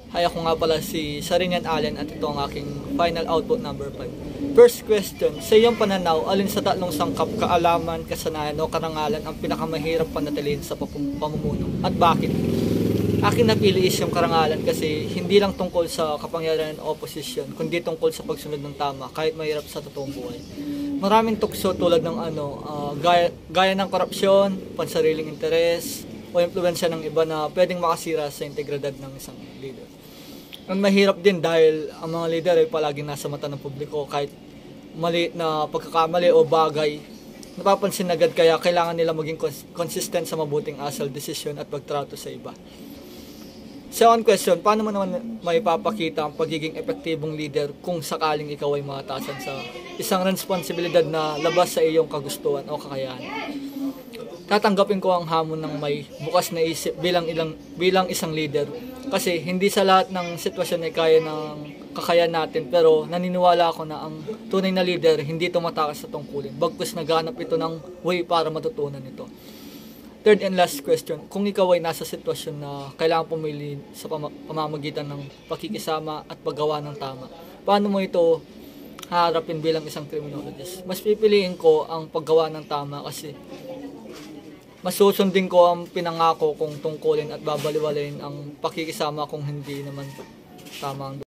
Hi, ako nga pala si Sarinian Allen at ito ang aking final output number 5. First question, sa iyong pananaw, alin sa tatlong sangkap, kaalaman, kasanayan o karangalan ang pinakamahirap panatilihin sa pamumuno at bakit? Akin napili is yung karangalan kasi hindi lang tungkol sa kapangyarihan o posisyon, kundi tungkol sa pagsunod ng tama kahit mahirap sa totoong buhay. Maraming tukso tulad ng gaya ng korupsyon, pansariling interes, o impluwensya ng iba na pwedeng makasira sa integridad ng isang leader. Ang mahirap din dahil ang mga leader ay palaging nasa mata ng publiko kahit maliit na pagkakamali o bagay napapansin agad, kaya kailangan nila maging consistent sa mabuting asal, desisyon at pagtrato sa iba. Second question, paano mo naman maipapakita ang pagiging epektibong leader kung sakaling ikaw ay mataasan sa isang responsibilidad na labas sa iyong kagustuhan o kakayahan? Tatanggapin ko ang hamon ng may bukas na isip bilang isang leader. Kasi hindi sa lahat ng sitwasyon ay kaya ng kakayahan natin, pero naniniwala ako na ang tunay na leader hindi tumatakas sa tungkulin. Bagkus naghanap ito ng way para matutunan ito. Third and last question, kung ikaw ay nasa sitwasyon na kailangan pumili sa pamamagitan ng pakikisama at paggawa ng tama, paano mo ito haharapin bilang isang criminologist? Mas pipiliin ko ang paggawa ng tama kasi mas susundin ko ang pinangako kong tungkulin at babaliwalayin ang pakikisama kung hindi naman tama ang